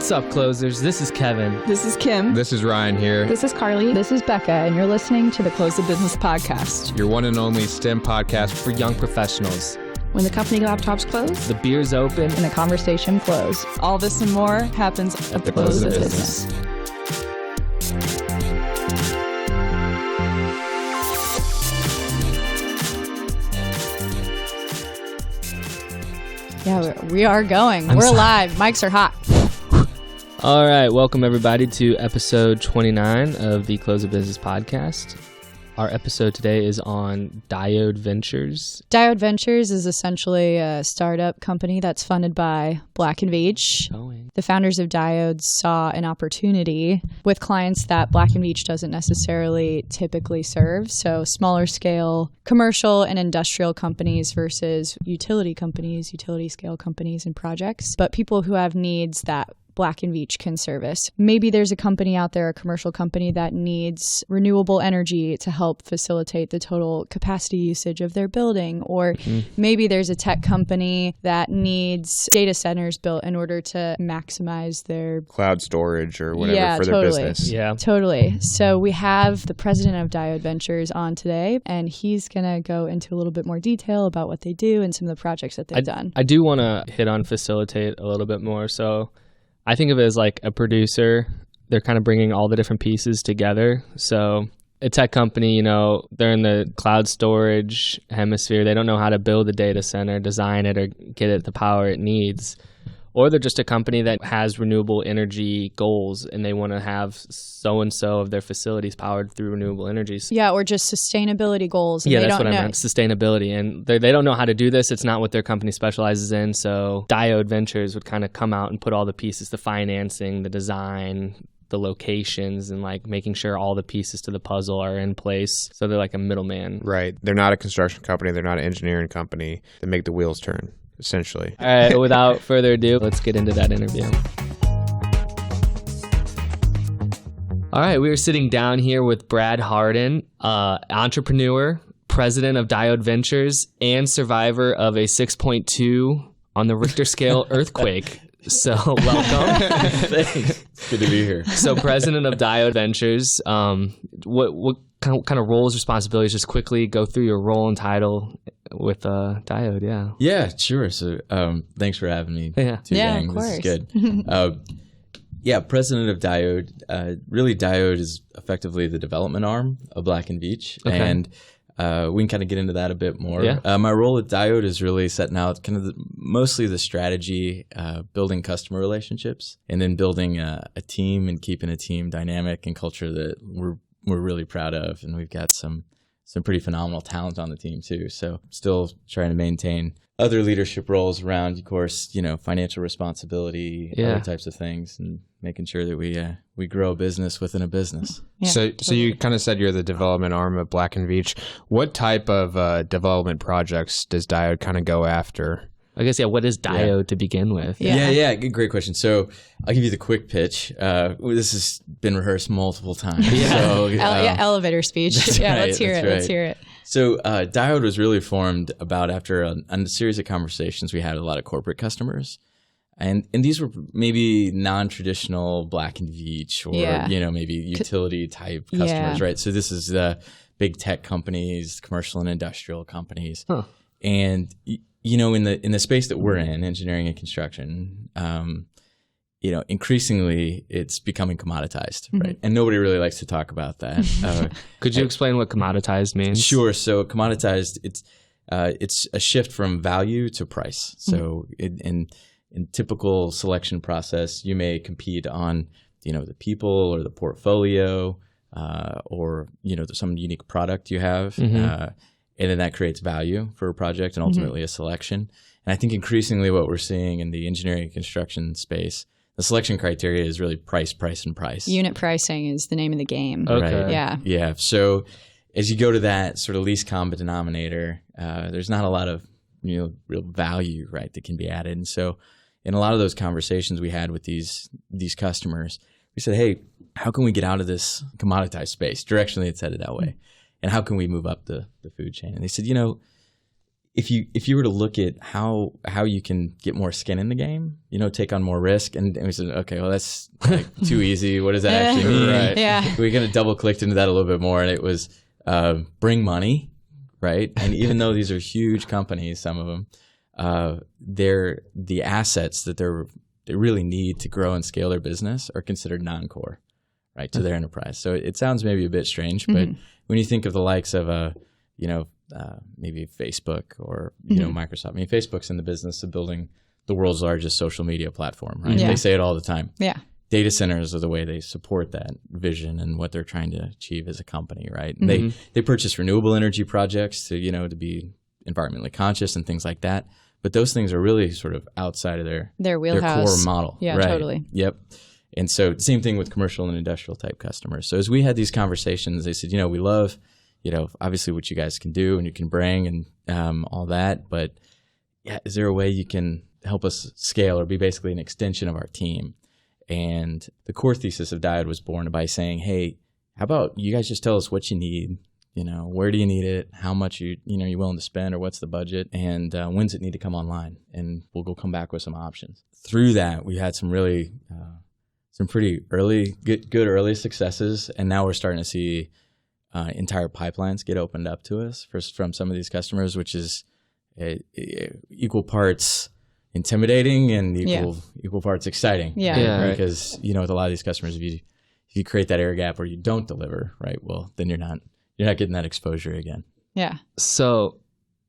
What's up, closers? This is Kevin. This is Kim. This is Ryan here. This is Carly. This is Becca, and you're listening to the Close the Business podcast. Your one and only STEM podcast For young professionals. When the company laptops close, The beer's open. And the conversation flows. all this and more happens at the close of business. Yeah, we are going. I'm We're sorry. live. Mics are hot. All right, welcome everybody to episode 29 of the Close the Business podcast. Our episode today is on Diode Ventures. Diode Ventures is essentially a startup company that's funded by Black & Veatch. The founders of Diode saw an opportunity with clients that Black & Veatch doesn't necessarily typically serve. So smaller scale commercial and industrial companies versus utility companies, utility scale companies and projects. But people who have needs that Black & Veatch can service. Maybe there's a company out there, a commercial company that needs renewable energy to help facilitate the total capacity usage of their building. Or maybe there's a tech company that needs data centers built in order to maximize their cloud storage or whatever their business. Yeah. Totally. So we have the president of Diode Ventures on today, and he's going to go into a little bit more detail about what they do and some of the projects that they've done. I do want to hit on facilitate a little bit more. So I think of it as like a producer. They're kind of bringing all the different pieces together. So a tech company, they're in the cloud storage hemisphere. They don't know how to build a data center, design it, or get it the power it needs. Or they're just a company that has renewable energy goals and they want to have so-and-so of their facilities powered through renewable energy. Yeah, or just sustainability goals. And Yeah, they that's don't what I know. meant, sustainability. And they don't know how to do this. It's not what their company specializes in. So Diode Ventures would kind of come out and put all the pieces, the financing, the design, the locations, and like making sure all the pieces to the puzzle are in place. So they're like a middleman. Right. They're not a construction company. They're not an engineering company. They make the wheels turn, essentially. All right, without further ado, let's get into that interview. All right, we are sitting down here with Brad Hardin, entrepreneur, president of Diode Ventures, and survivor of a 6.2 on the Richter scale earthquake. So welcome. Thanks. It's good to be here. So president of Diode Ventures, what kind of roles, responsibilities, just quickly go through your role and title with Diode, yeah. Yeah, sure. So thanks for having me. Yeah. Too, Yeah, gang. of This is course. good. Yeah, president of Diode. Really, Diode is effectively the development arm of Black & Veatch. Okay. And we can kind of get into that a bit more. Yeah. My role at Diode is really setting out kind of mostly the strategy, building customer relationships, and then building a team and keeping a team dynamic and culture that we're really proud of. And we've got some pretty phenomenal talent on the team too. So still trying to maintain other leadership roles around, of course, financial responsibility, other types of things, and making sure that we grow a business within a business. Yeah, So you kind of said you're the development arm of Black & Veatch. What type of development projects does Diode kind of go after? I guess, what is Diode to begin with? Yeah. Great question. So I'll give you the quick pitch. This has been rehearsed multiple times. Yeah. So, elevator speech. that's Yeah, right, let's hear that's it. Let's right. hear it. So Diode was really formed about after a series of conversations we had with a lot of corporate customers. And these were maybe non-traditional Black & Veatch or, maybe utility type customers, right? So this is big tech companies, commercial and industrial companies. Huh. And, in the space that we're in, engineering and construction, increasingly it's becoming commoditized, right? And nobody really likes to talk about that. Could you explain what commoditized means? Sure. So commoditized, it's a shift from value to price. So in typical selection process, you may compete on, the people or the portfolio, or some unique product you have, and then that creates value for a project and ultimately a selection. And I think increasingly what we're seeing in the engineering and construction space, the selection criteria is really price, and price. Unit pricing is the name of the game. Okay. Right. Yeah. Yeah. So as you go to that sort of least common denominator, there's not a lot of real value, right, that can be added. And so in a lot of those conversations we had with these customers, we said, hey, how can we get out of this commoditized space? Directionally, it's headed that way. And how can we move up the food chain? And they said, if you were to look at how you can get more skin in the game, take on more risk, and we said, okay, well, that's like too easy. What does that actually mean? Right. Yeah. We kind of double clicked into that a little bit more, and it was bring money, right? And even though these are huge companies, some of them, they're the assets that they really need to grow and scale their business are considered non-core, right, to their enterprise. So it sounds maybe a bit strange, but when you think of the likes of maybe Facebook or Microsoft. I mean, Facebook's in the business of building the world's largest social media platform, right? Yeah. They say it all the time. Yeah. Data centers are the way they support that vision and what they're trying to achieve as a company, right? And they purchase renewable energy projects to be environmentally conscious and things like that. But those things are really sort of outside of their wheelhouse. core model. Yeah, right? totally. Yep. And so same thing with commercial and industrial type customers. So as we had these conversations, they said, we love, obviously what you guys can do and you can bring and all that. But yeah, is there a way you can help us scale or be basically an extension of our team? And the core thesis of Diode was born by saying, hey, how about you guys just tell us what you need? Where do you need it? How much you're willing to spend, or what's the budget? And when's it need to come online? And we'll go come back with some options. Through that, we had some really, some pretty good early successes. And now we're starting to see entire pipelines get opened up to us from some of these customers, which is equal parts intimidating and equal parts exciting. Yeah. Right? Because, with a lot of these customers, if you create that air gap where you don't deliver, right, well, then you're not getting that exposure again. Yeah. So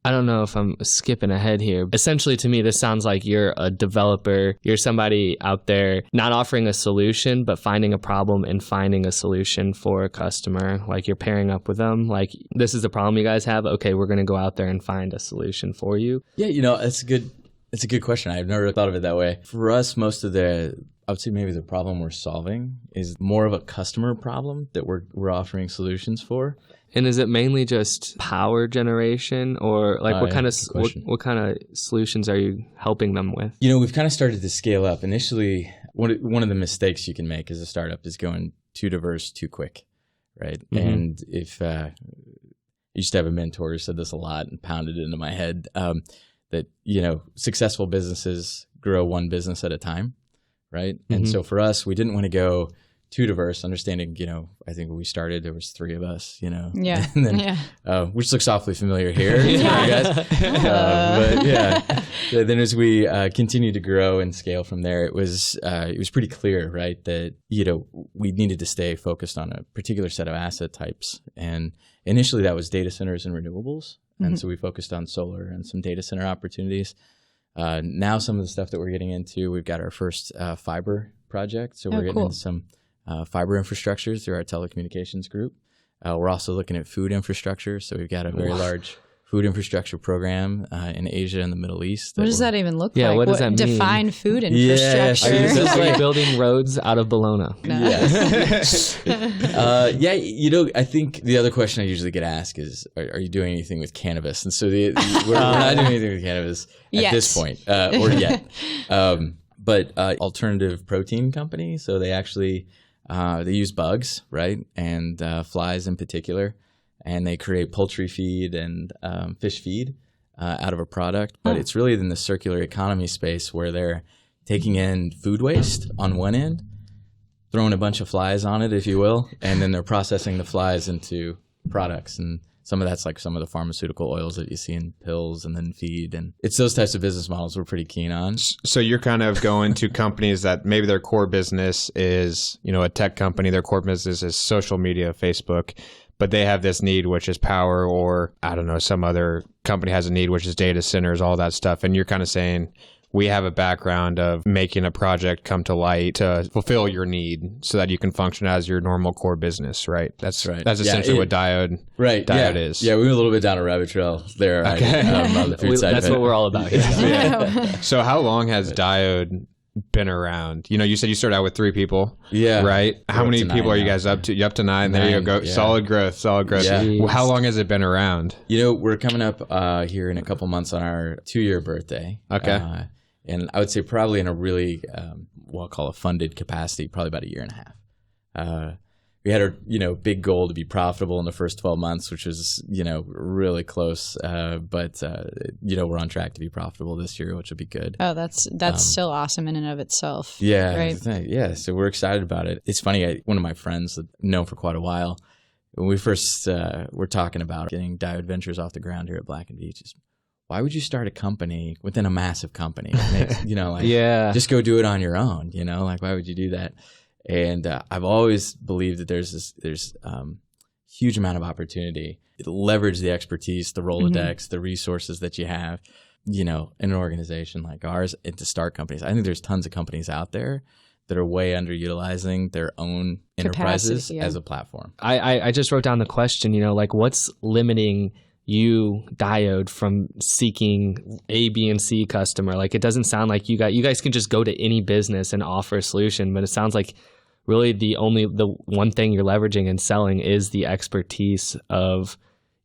I don't know if I'm skipping ahead here. Essentially, to me, this sounds like you're a developer. You're somebody out there not offering a solution, but finding a problem and finding a solution for a customer. Like you're pairing up with them. Like, this is the problem you guys have. Okay, we're going to go out there and find a solution for you. Yeah, that's a good question. I've never thought of it that way. For us, most of I would say maybe the problem we're solving is more of a customer problem that we're offering solutions for. And is it mainly just power generation, or like what kind of solutions are you helping them with? We've kind of started to scale up. Initially, one of the mistakes you can make as a startup is going too diverse too quick, right? Mm-hmm. And if I used to have a mentor who said this a lot and pounded it into my head, that successful businesses grow one business at a time, right? Mm-hmm. And so for us, we didn't want to go too diverse, understanding, I think when we started, there was 3 of us, Yeah. And then, which looks awfully familiar here, guys. But yeah, then as we continued to grow and scale from there, it was pretty clear, right, that, we needed to stay focused on a particular set of asset types. And initially that was data centers and renewables. Mm-hmm. And so we focused on solar and some data center opportunities. Now some of the stuff that we're getting into, we've got our first fiber project. So we're getting into some fiber infrastructures through our telecommunications group. We're also looking at food infrastructure. So we've got a very large food infrastructure program in Asia and the Middle East. What does that even look like? What does that mean? Define food infrastructure. Are you building roads out of Bologna? No. Yes. I think the other question I usually get asked is, are you doing anything with cannabis? And so we're not doing anything with cannabis at this point, or yet. But alternative protein company, so they actually they use bugs, right, and flies in particular, and they create poultry feed and fish feed out of a product. But it's really in the circular economy space where they're taking in food waste on one end, throwing a bunch of flies on it, if you will, and then they're processing the flies into products. And some of that's like some of the pharmaceutical oils that you see in pills and then feed. And it's those types of business models we're pretty keen on. So you're kind of going to companies that maybe their core business is, a tech company, their core business is social media, Facebook, but they have this need, which is power, or I don't know, some other company has a need, which is data centers, all that stuff. And you're kind of saying, we have a background of making a project come to light to fulfill your need so that you can function as your normal core business, right? That's right. That's essentially what Diode is. Yeah, we went a little bit down a rabbit trail there. Okay. On the food side that's what we're all about here. So how long has Diode been around? You said you started out with 3 people. Yeah. Right? How many people are you guys up to? You're up to 9. There you go. Yeah. Solid growth. Yeah. Well, how long has it been around? We're coming up here in a couple months on our 2-year birthday. Okay. And I would say probably in a really, what I'll call a funded capacity, probably about 1.5 years. we had our, big goal to be profitable in the first 12 months, which was, really close. But we're on track to be profitable this year, which will be good. Oh, that's still awesome in and of itself. Yeah. Right? Yeah. So we're excited about it. It's funny. One of my friends that I've known for quite a while, when we first were talking about getting Diode Ventures off the ground here at Black & Veatch, why would you start a company within a massive company? Just go do it on your own, why would you do that? And I've always believed that there's huge amount of opportunity to leverage the expertise, the Rolodex, the resources that you have, in an organization like ours, and to start companies. I think there's tons of companies out there that are way underutilizing their own enterprises as a platform. I just wrote down the question, what's limiting you, Diode, from seeking A, B, and C customer? Like, it doesn't sound like you guys can just go to any business and offer a solution, but it sounds like really the one thing you're leveraging and selling is the expertise of,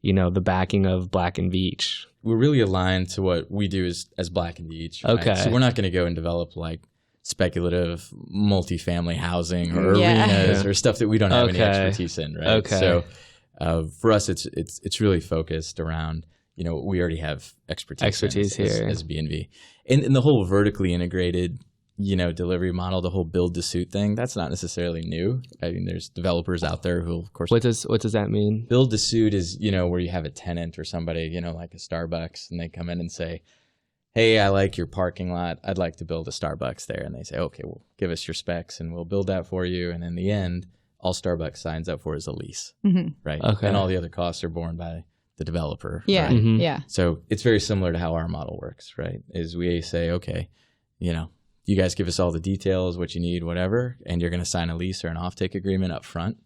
the backing of Black & Veatch. We're really aligned to what we do as Black & Veatch. Right? Okay. So we're not going to go and develop like speculative multifamily housing or arenas or stuff that we don't have any expertise in, right? Okay. So for us, it's really focused around, we already have expertise here as B&V. And the whole vertically integrated, delivery model, the whole build to suit thing, that's not necessarily new. I mean, there's developers out there who, of course. What does that mean? Build to suit is, where you have a tenant or somebody, like a Starbucks, and they come in and say, hey, I like your parking lot. I'd like to build a Starbucks there. And they say, okay, well, give us your specs and we'll build that for you. And in the end, all Starbucks signs up for is a lease, right? Okay. And all the other costs are borne by the developer. Yeah, right? yeah. So it's very similar to how our model works, right? Is we say, okay, you guys give us all the details, what you need, whatever, and you're going to sign a lease or an offtake agreement up front.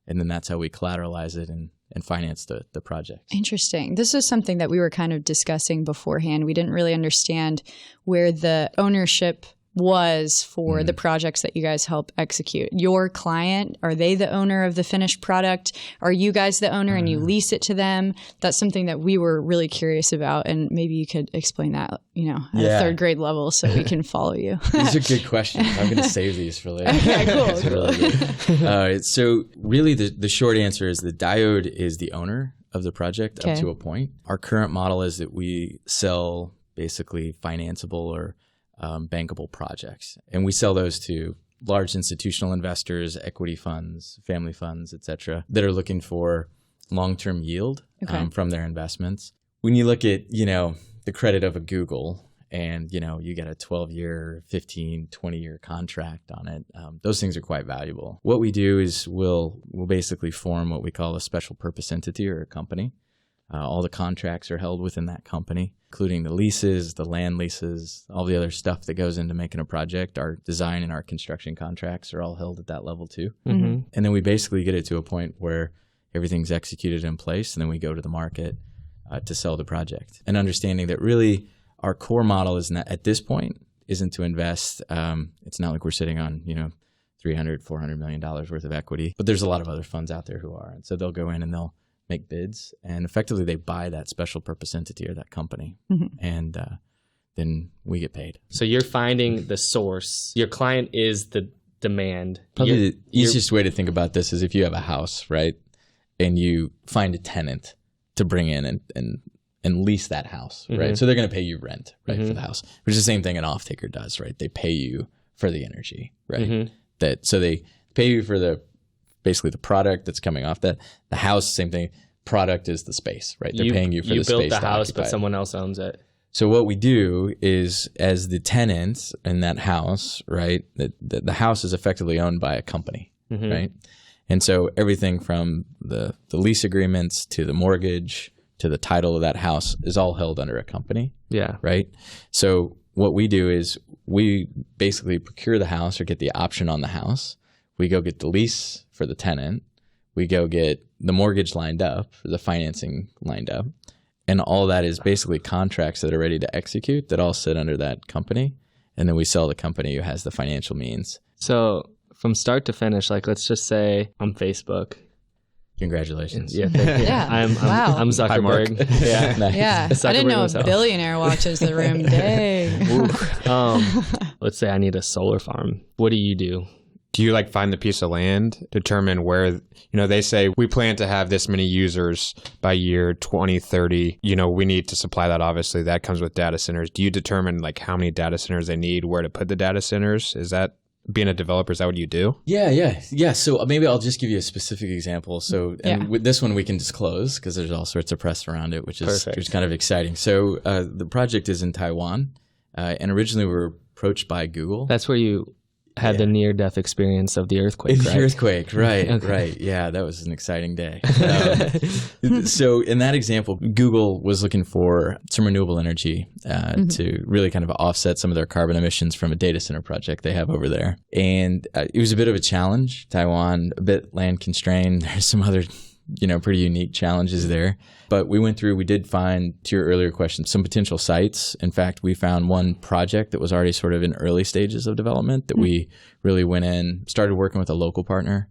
And then that's how we collateralize it and finance the project. Interesting. This is something that we were kind of discussing beforehand. We didn't really understand where the ownership was for the projects that you guys help execute. Your client, are they the owner of the finished product? Are you guys the owner and you lease it to them? That's something that we were really curious about, and maybe you could explain that, at a third grade level so we can follow you. These are good questions. I'm going to save these for later. Okay, cool. It's really good. All right. So really the short answer is that Diode is the owner of the project up to a point. Our current model is that we sell basically financeable or bankable projects. And we sell those to large institutional investors, equity funds, family funds, et cetera, that are looking for long-term yield from their investments. When you look at, the credit of a Google and, you get a 12-year, 15, 20-year contract on it, those things are quite valuable. What we do is we'll basically form what we call a special purpose entity or a company. All the contracts are held within that company, including the leases, the land leases, all the other stuff that goes into making a project. Our design and our construction contracts are all held at that level too. And then we basically get it to a point where everything's executed in place, and then we go to the market to sell the project. And understanding that really our core model is not, at this point, isn't to invest. It's not like we're sitting on, $300, $400 million worth of equity, but there's a lot of other funds out there who are. And so they'll go in and they'll make bids, and effectively they buy that special purpose entity or that company, and then we get paid. So you're finding the source. Your client is the demand. Probably the easiest way to think about this is if you have a house, right, and you find a tenant to bring in and lease that house, right? So they're going to pay you rent, right, for the house, which is the same thing an off-taker does, right? They pay you for the energy, right? So they pay you for basically the product that's coming off that. The house, same thing. Product is the space, right? They're paying you for the space. You built the house, but someone else owns it. So what we do is, as the tenants in that house, right, the house is effectively owned by a company, right? And so everything from the lease agreements to the mortgage to the title of that house is all held under a company. Yeah. Right? So what we do is we basically procure the house or get the option on the house. We go get the lease for the tenant. We go get the mortgage lined up, the financing lined up. And all that is basically contracts that are ready to execute that all sit under that company. And then we sell the company who has the financial means. So from start to finish, like let's just say I'm Facebook. Congratulations. Yeah, thank you. Yeah. I'm Zuckerberg. Yeah. Nice. Yeah. I didn't know a billionaire watches the room. Dang. Let's say I need a solar farm. What do you do? Do you like find the piece of land, determine where, you know, they say we plan to have this many users by year 2030. You know, we need to supply that. Obviously, that comes with data centers. Do you determine like how many data centers they need, where to put the data centers? Is that being a developer? Is that what you do? Yeah. So maybe I'll just give you a specific example. So, and with this one we can disclose because there's all sorts of press around it, which is kind of exciting. So the project is in Taiwan, and originally we were approached by Google. That's where you had the near-death experience of the earthquake, right? The earthquake, right, right. Yeah, that was an exciting day. So in that example, Google was looking for some renewable energy to really kind of offset some of their carbon emissions from a data center project they have over there. And it was a bit of a challenge. Taiwan, a bit land constrained. There's some other pretty unique challenges there. But we did find, to your earlier question, some potential sites. In fact, we found one project that was already sort of in early stages of development that we really went in, started working with a local partner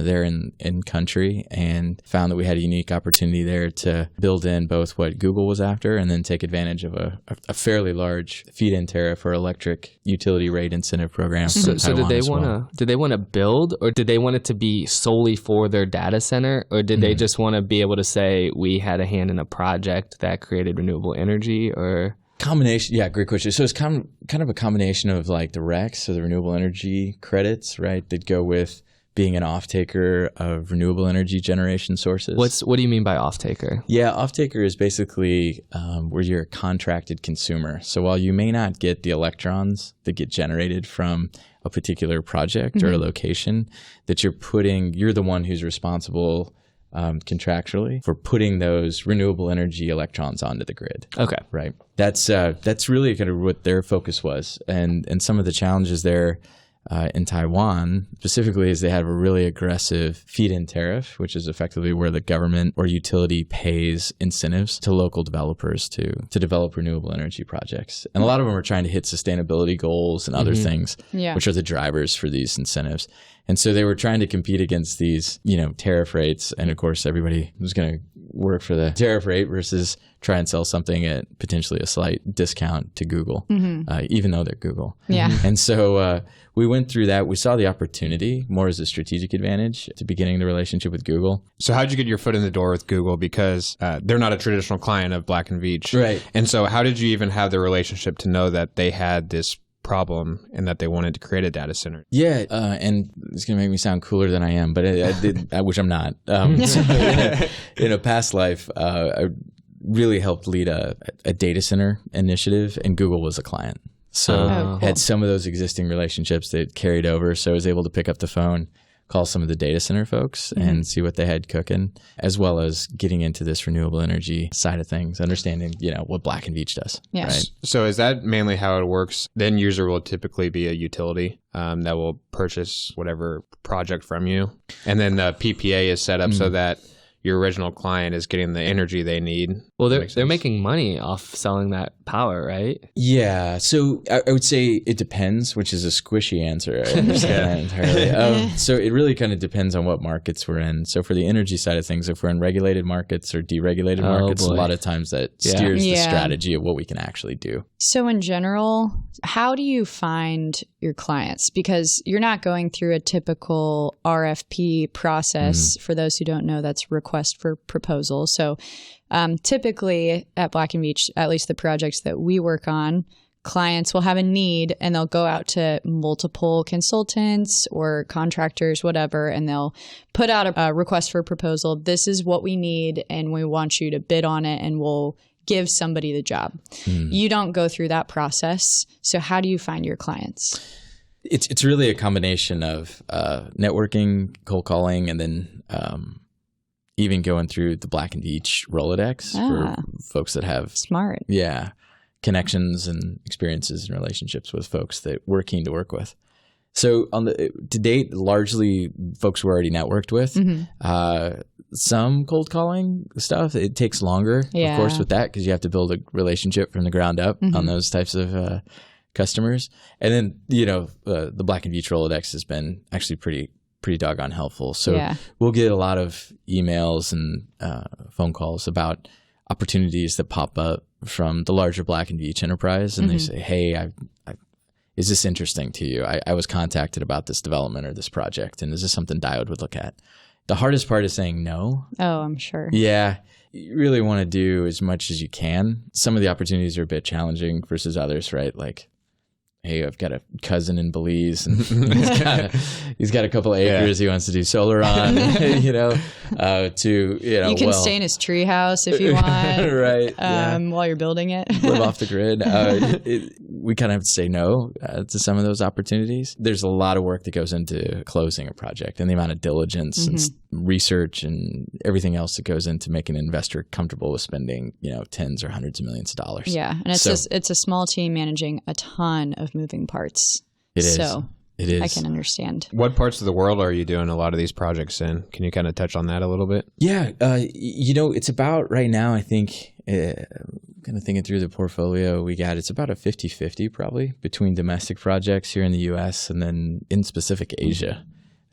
there in country, and found that we had a unique opportunity there to build in both what Google was after and then take advantage of a fairly large feed-in tariff or electric utility rate incentive program. So did they want to build, or did they want it to be solely for their data center, or did they just want to be able to say we had a hand in a project that created renewable energy? Or combination? Yeah, great question. So it's kind of a combination of like the RECs, so the renewable energy credits, right, that go with being an off-taker of renewable energy generation sources. What do you mean by off-taker? Yeah, off-taker is basically where you're a contracted consumer. So while you may not get the electrons that get generated from a particular project or a location, that you're the one who's responsible contractually for putting those renewable energy electrons onto the grid. Okay. Right. That's really kind of what their focus was. And some of the challenges there in Taiwan specifically is they have a really aggressive feed-in tariff, which is effectively where the government or utility pays incentives to local developers to develop renewable energy projects. And a lot of them are trying to hit sustainability goals and other things, which are the drivers for these incentives. And so they were trying to compete against these, tariff rates. And of course, everybody was going to work for the tariff rate versus try and sell something at potentially a slight discount to Google, even though they're Google. Yeah. And so we went through that. We saw the opportunity more as a strategic advantage to beginning the relationship with Google. So how'd you get your foot in the door with Google? Because they're not a traditional client of Black & Veatch. Right. And so how did you even have the relationship to know that they had this problem and that they wanted to create a data center? Yeah, and it's going to make me sound cooler than I am, but which I'm not. So in a past life, I really helped lead a data center initiative, and Google was a client. So had some of those existing relationships that carried over. So I was able to pick up the phone, call some of the data center folks and see what they had cooking, as well as getting into this renewable energy side of things, understanding, what Black & Veatch does. Yeah. Right? So is that mainly how it works? The end user will typically be a utility that will purchase whatever project from you. And then the PPA is set up so that your original client is getting the energy they need. Well, they're making money off selling that power, right? Yeah. So I would say it depends, which is a squishy answer. I understand that entirely. So it really kind of depends on what markets we're in. So for the energy side of things, if we're in regulated markets or deregulated markets, a lot of times that steers the strategy of what we can actually do. So in general, how do you find your clients? Because you're not going through a typical RFP process. For those who don't know, that's request for proposal. So typically at Black & Veatch, at least the projects that we work on, clients will have a need and they'll go out to multiple consultants or contractors, whatever, and they'll put out a request for proposal. This is what we need and we want you to bid on it and we'll give somebody the job. You don't go through that process. So how do you find your clients? It's really a combination of networking, cold calling, and then even going through the Black & Veatch Rolodex for folks that have smart connections and experiences and relationships with folks that we're keen to work with. So to date, largely folks we're already networked with. Some cold calling stuff, it takes longer, of course, with that because you have to build a relationship from the ground up on those types of customers. And then, the Black & Veatch Rolodex has been actually pretty doggone helpful. So we'll get a lot of emails and phone calls about opportunities that pop up from the larger Black & Veatch enterprise. And they say, hey, is this interesting to you? I was contacted about this development or this project, and is this something Diode would look at? The hardest part is saying no. Oh, I'm sure. Yeah. You really want to do as much as you can. Some of the opportunities are a bit challenging versus others, right? Like, hey, I've got a cousin in Belize, and he's got a couple of acres he wants to do solar on, you can stay in his treehouse if you want, right? While you're building it, live off the grid. We kind of have to say no to some of those opportunities. There's a lot of work that goes into closing a project, and the amount of diligence and research and everything else that goes into making an investor comfortable with spending, tens or hundreds of millions of dollars. Yeah, and it's a small team managing a ton of moving parts. It is. So it is. I can understand. What parts of the world are you doing a lot of these projects in? Can you kind of touch on that a little bit? Yeah. It's about right now, I think, kind of thinking through the portfolio we got, it's about a 50-50 probably between domestic projects here in the U.S. and then in specific Asia.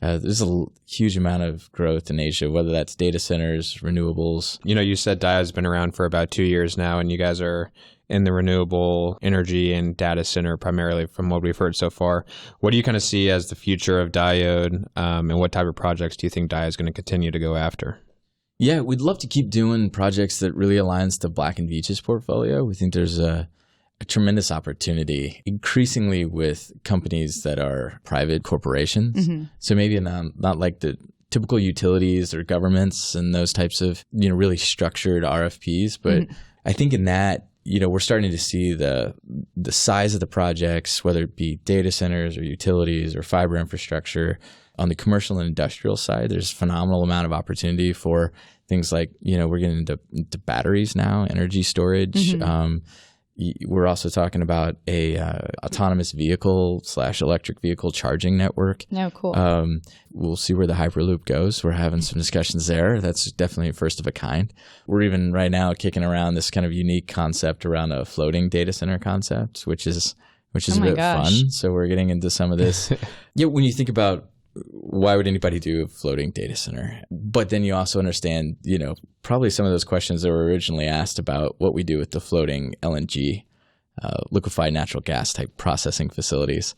There's a huge amount of growth in Asia, whether that's data centers, renewables. You said Diode's been around for about 2 years now, and you guys are in the renewable energy and data center primarily from what we've heard so far. What do you kind of see as the future of Diode, and what type of projects do you think Diode is going to continue to go after? Yeah, we'd love to keep doing projects that really aligns to Black & Veatch's portfolio. We think there's a tremendous opportunity increasingly with companies that are private corporations. So maybe not like the typical utilities or governments and those types of, really structured RFPs. But I think in that, we're starting to see the size of the projects, whether it be data centers or utilities or fiber infrastructure. On the commercial and industrial side, there's a phenomenal amount of opportunity for things like, we're getting into batteries now, energy storage. We're also talking about a autonomous vehicle / electric vehicle charging network. No, cool. We'll see where the Hyperloop goes. We're having some discussions there. That's definitely a first of a kind. We're even right now kicking around this kind of unique concept around a floating data center concept, which is a bit fun. So we're getting into some of this. When you think about why would anybody do a floating data center? But then you also understand, probably some of those questions that were originally asked about what we do with the floating LNG, liquefied natural gas type processing facilities.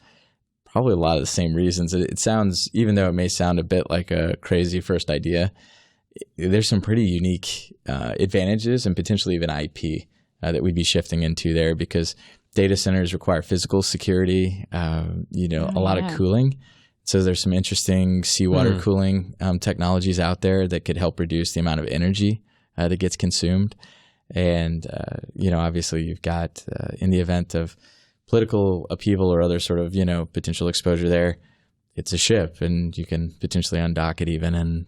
Probably a lot of the same reasons. It sounds, even though it may sound a bit like a crazy first idea, there's some pretty unique advantages and potentially even IP that we'd be shifting into there, because data centers require physical security, a lot of cooling. So there's some interesting seawater cooling technologies out there that could help reduce the amount of energy that gets consumed. And, obviously you've got, in the event of political upheaval or other sort of, potential exposure there, it's a ship and you can potentially undock it even and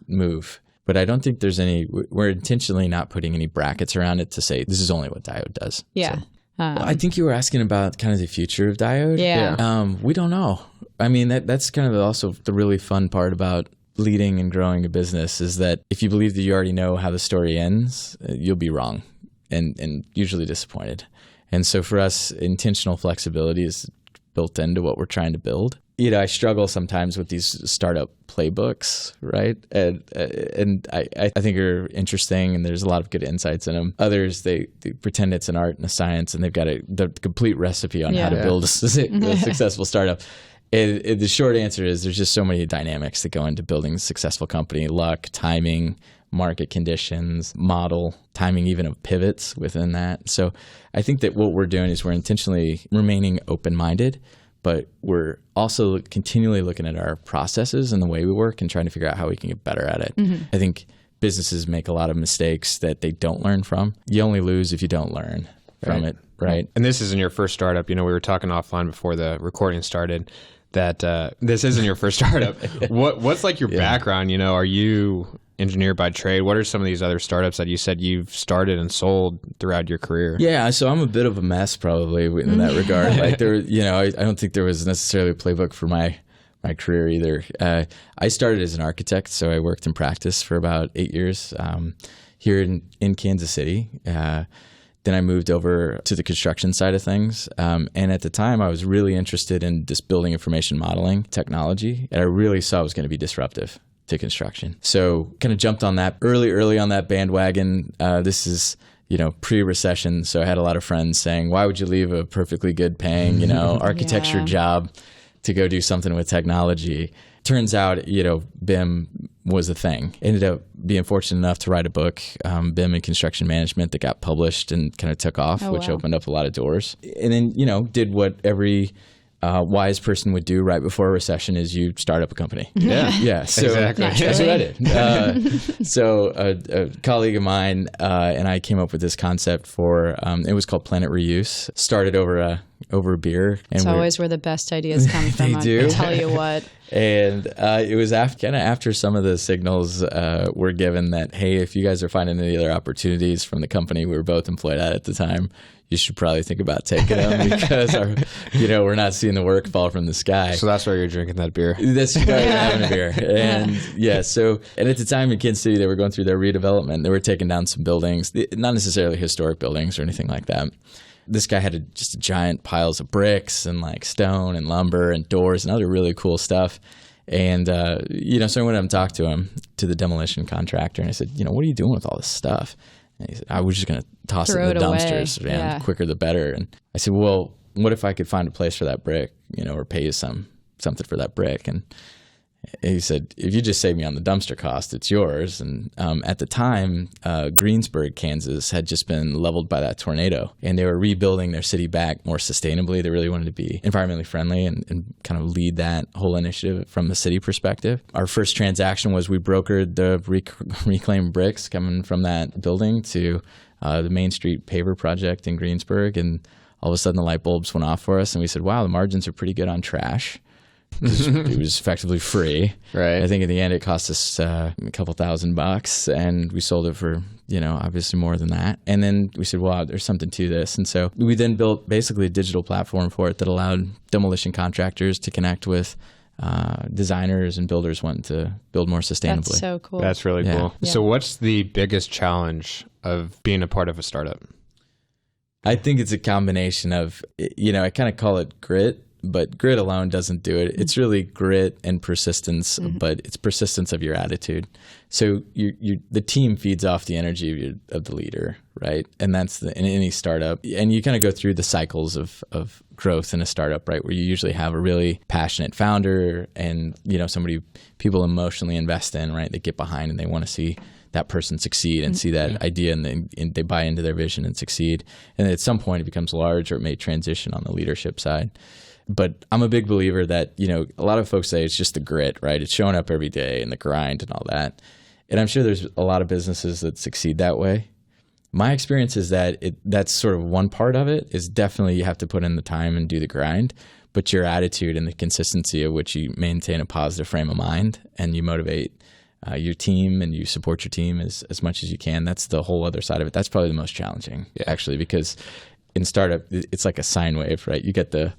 move. But I don't think we're intentionally not putting any brackets around it to say this is only what Diode does. Yeah. So. I think you were asking about kind of the future of Diode. Yeah. We don't know. I mean, that's kind of also the really fun part about leading and growing a business is that if you believe that you already know how the story ends, you'll be wrong and usually disappointed. And so for us, intentional flexibility is built into what we're trying to build. I struggle sometimes with these startup playbooks, right? And I think are interesting, and there's a lot of good insights in them. Others, they pretend it's an art and a science, and they've got the complete recipe on how to build a successful startup. And the short answer is there's just so many dynamics that go into building a successful company: luck, timing, market conditions, model, timing even of pivots within that. So I think that what we're doing is we're intentionally remaining open-minded, but we're also continually looking at our processes and the way we work and trying to figure out how we can get better at it. I think businesses make a lot of mistakes that they don't learn from. You only lose if you don't learn from it, right? And this isn't your first startup. We were talking offline before the recording started that this isn't your first startup. What's like your background? Are you engineer by trade? What are some of these other startups that you said you've started and sold throughout your career? Yeah, so I'm a bit of a mess probably in that regard. Like I don't think there was necessarily a playbook for my career either. I started as an architect, so I worked in practice for about 8 years here in Kansas City. Then I moved over to the construction side of things. And at the time, I was really interested in this building information modeling technology, and I really saw it was going to be disruptive to construction. So kind of jumped on that early on that bandwagon. This is pre-recession. So I had a lot of friends saying, why would you leave a perfectly good paying, architecture job to go do something with technology? Turns out, BIM was a thing. Ended up being fortunate enough to write a book, BIM and Construction Management, that got published and kind of took off, which opened up a lot of doors. And then, did what every wise person would do right before a recession, is you start up a company. Yeah. So exactly. That's what I did. So a colleague of mine and I came up with this concept for, it was called Planet Reuse. Started over a beer. And it's always where the best ideas come from. They do. I'll tell you what. And it was after some of the signals were given that, hey, if you guys are finding any other opportunities from the company we were both employed at the time, you should probably think about taking them because we're not seeing the work fall from the sky. So that's why you're drinking that beer. That's why we're having a beer. And and at the time in Kansas City, they were going through their redevelopment. They were taking down some buildings, not necessarily historic buildings or anything like that. This guy had just giant piles of bricks and like stone and lumber and doors and other really cool stuff. And, so I went up and talked to the demolition contractor, and I said, what are you doing with all this stuff? And he said, I was just going to toss it in the dumpsters, man. Yeah. Quicker the better. And I said, well, what if I could find a place for that brick, or pay you something for that brick? And he said, if you just save me on the dumpster cost, it's yours. And at the time, Greensburg, Kansas had just been leveled by that tornado, and they were rebuilding their city back more sustainably. They really wanted to be environmentally friendly and kind of lead that whole initiative from the city perspective. Our first transaction was we brokered the reclaimed bricks coming from that building to the Main Street paver project in Greensburg. And all of a sudden the light bulbs went off for us, and we said, wow, the margins are pretty good on trash. It was effectively free. Right. I think in the end it cost us a couple $1,000, and we sold it for, obviously more than that. And then we said, wow, there's something to this. And so we then built basically a digital platform for it that allowed demolition contractors to connect with designers and builders wanting to build more sustainably. That's so cool. That's really cool. Yeah. So what's the biggest challenge of being a part of a startup? I think it's a combination of, I kind of call it grit. But grit alone doesn't do it. It's really grit and persistence, but it's persistence of your attitude. So the team feeds off the energy of the leader, right? And that's in any startup. And you kind of go through the cycles of growth in a startup, right? Where you usually have a really passionate founder and, somebody people emotionally invest in, right? They get behind and they want to see that person succeed and see that idea, and they buy into their vision and succeed. And at some point it becomes large, or it may transition on the leadership side. But I'm a big believer that, a lot of folks say it's just the grit, right? It's showing up every day and the grind and all that. And I'm sure there's a lot of businesses that succeed that way. My experience is that that's sort of one part of it, is definitely you have to put in the time and do the grind, but your attitude and the consistency of which you maintain a positive frame of mind and you motivate your team and you support your team as much as you can. That's the whole other side of it. That's probably the most challenging, actually, because in startup, it's like a sine wave, right? You get the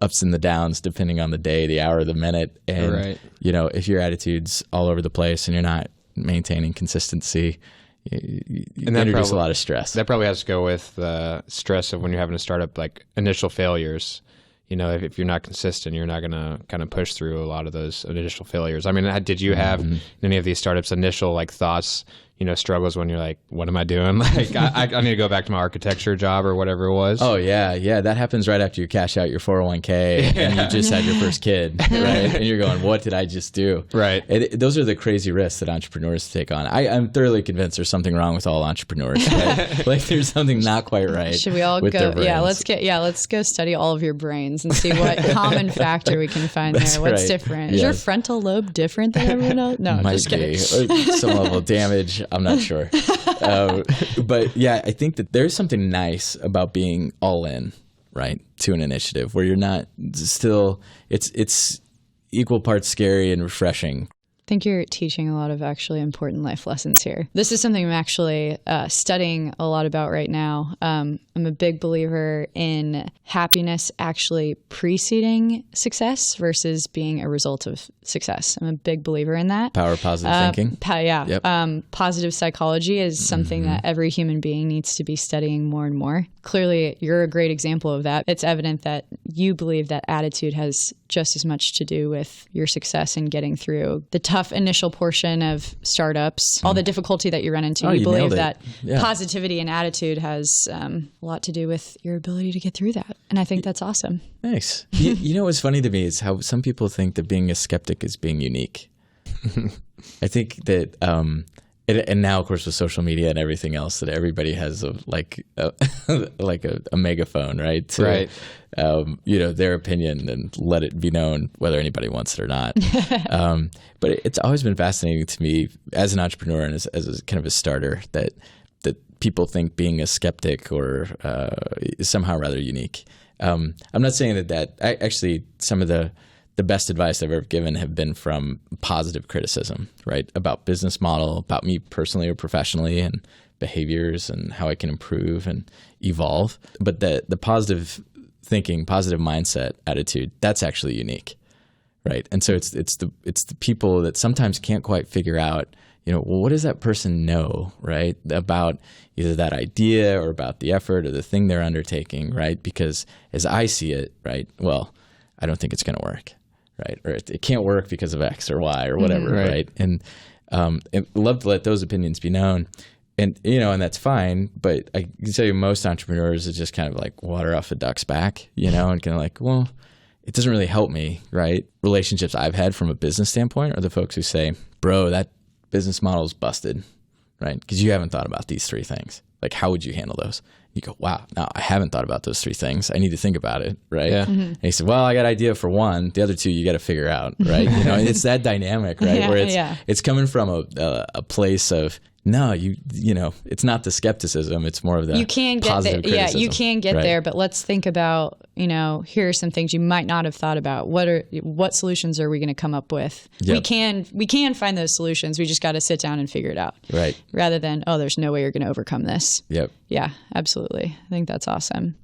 ups and the downs depending on the day, the hour, the minute. And, if your attitude's all over the place and you're not maintaining consistency, you introduce a lot of stress. That probably has to go with the stress of when you're having a startup, like initial failures. If you're not consistent, you're not going to kind of push through a lot of those initial failures. I mean, did you have in any of these startups initial thoughts, struggles when you're like, what am I doing? Like, I need to go back to my architecture job or whatever it was. Oh, yeah. Yeah. That happens right after you cash out your 401k and you just had your first kid, right? And you're going, what did I just do? Right. Those are the crazy risks that entrepreneurs take on. I'm thoroughly convinced there's something wrong with all entrepreneurs. Right? Like there's something not quite right. Should we all go? Yeah, let's go study all of your brains and see what common factor we can find there. What's different? Is your frontal lobe different than everyone else? No, Might just kidding. Be. Some level of damage. I'm not sure. But yeah, I think that there's something nice about being all in, right, to an initiative where you're not still, it's equal parts scary and refreshing. I think you're teaching a lot of actually important life lessons here. This is something I'm actually studying a lot about right now. I'm a big believer in happiness actually preceding success versus being a result of success. I'm a big believer in that. Power of positive thinking. Yep. Positive psychology is something that every human being needs to be studying more and more. Clearly, you're a great example of that. It's evident that you believe that attitude has just as much to do with your success in getting through the tough initial portion of startups, all the difficulty that you run into. You believe nailed it. that Yeah. positivity and attitude has a lot to do with your ability to get through that. And I think that's awesome. Nice. You know what's funny to me is how some people think that being a skeptic is being unique. I think that, and now of course with social media and everything else, that everybody has like a megaphone, right? To, Right. Their opinion and let it be known whether anybody wants it or not. But it's always been fascinating to me as an entrepreneur and as a kind of a starter that people think being a skeptic or is somehow rather unique. I'm not saying that actually some of the best advice I've ever given have been from positive criticism, right? About business model, about me personally or professionally, and behaviors and how I can improve and evolve. But the positive thinking, positive mindset attitude, that's actually unique, right? And so it's the people that sometimes can't quite figure out, well, what does that person know, right, about either that idea or about the effort or the thing they're undertaking, right? Because as I see it, right, well, I don't think it's going to work. Right, or it can't work because of X or Y or whatever, right? And I'd love to let those opinions be known, and and that's fine. But I can tell you, most entrepreneurs is just kind of like water off a duck's back, and kind of like, well, it doesn't really help me, right? Relationships I've had from a business standpoint are the folks who say, "Bro, that business model is busted," right? Because you haven't thought about these three things. Like, how would you handle those? You go, wow, no, I haven't thought about those three things. I need to think about it, right? Yeah. And he said, well, I got an idea for one. The other two you got to figure out, right? It's that dynamic, right? Where it's coming from a place of, no, it's not the skepticism. It's more of the positive criticism. Yeah, you can get there, but let's think about, here are some things you might not have thought about. What solutions are we going to come up with? Yep. We can find those solutions. We just got to sit down and figure it out. Right. Rather than, there's no way you're going to overcome this. Yep. Yeah, absolutely. I think that's awesome.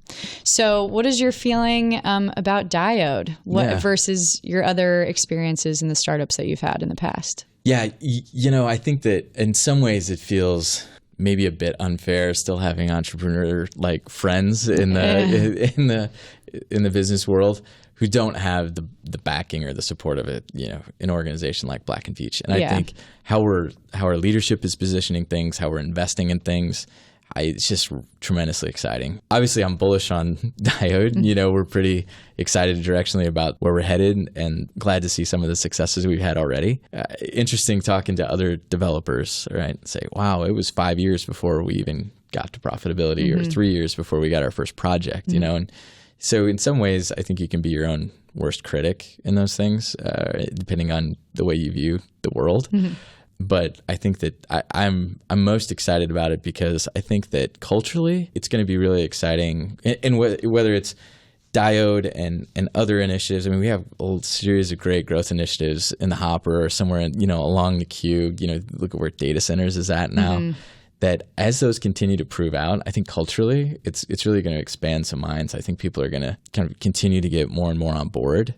So what is your feeling about Diode versus your other experiences in the startups that you've had in the past? Yeah, I think that in some ways it feels maybe a bit unfair still having entrepreneur like friends in the business world who don't have the backing or the support of an organization like Black & Veatch. And I think how our leadership is positioning things, how we're investing in things, it's just tremendously exciting. Obviously, I'm bullish on Diode. We're pretty excited directionally about where we're headed and glad to see some of the successes we've had already. Interesting talking to other developers, right? Say, wow, it was 5 years before we even got to profitability or 3 years before we got our first project, And so in some ways, I think you can be your own worst critic in those things, depending on the way you view the world. But I think that I'm most excited about it because I think that culturally it's going to be really exciting. And whether it's Diode and other initiatives, I mean, we have a series of great growth initiatives in the hopper or somewhere, along the queue. Look at where data centers is at now. That as those continue to prove out, I think culturally it's really going to expand some minds. I think people are going to kind of continue to get more and more on board.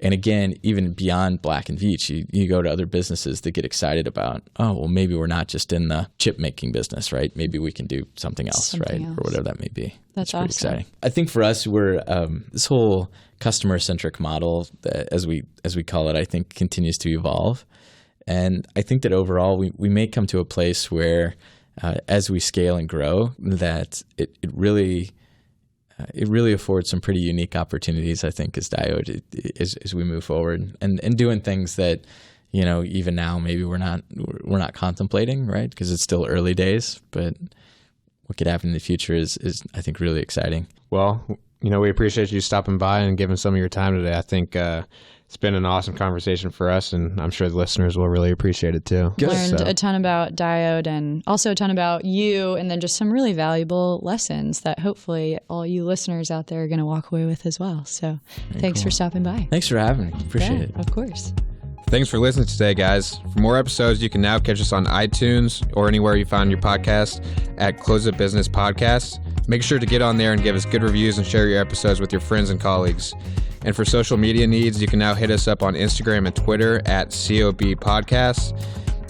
And again, even beyond Black & Veatch, you go to other businesses that get excited about, maybe we're not just in the chip making business, right? Maybe we can do something else, right? Or whatever that may be. That's pretty awesome. Exciting. I think for us, we're this whole customer centric model, as we call it, I think continues to evolve. And I think that overall, we may come to a place where, as we scale and grow, that it really affords some pretty unique opportunities, I think, as Diode as we move forward and doing things that, even now maybe we're not contemplating, right? Because it's still early days, but what could happen in the future is I think really exciting. Well, we appreciate you stopping by and giving some of your time today. I think it's been an awesome conversation for us, and I'm sure the listeners will really appreciate it too. Learned a ton about Diode and also a ton about you, and then just some really valuable lessons that hopefully all you listeners out there are going to walk away with as well. So thanks for stopping by. Thanks for having me. Appreciate it. Of course. Thanks for listening today, guys. For more episodes, you can now catch us on iTunes or anywhere you find your podcast at Close Up Business Podcast. Make sure to get on there and give us good reviews and share your episodes with your friends and colleagues. And for social media needs, you can now hit us up on Instagram and Twitter at COB Podcasts.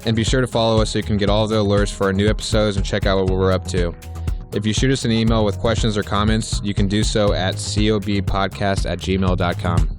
And be sure to follow us so you can get all of the alerts for our new episodes and check out what we're up to. If you shoot us an email with questions or comments, you can do so at cobpodcast@gmail.com.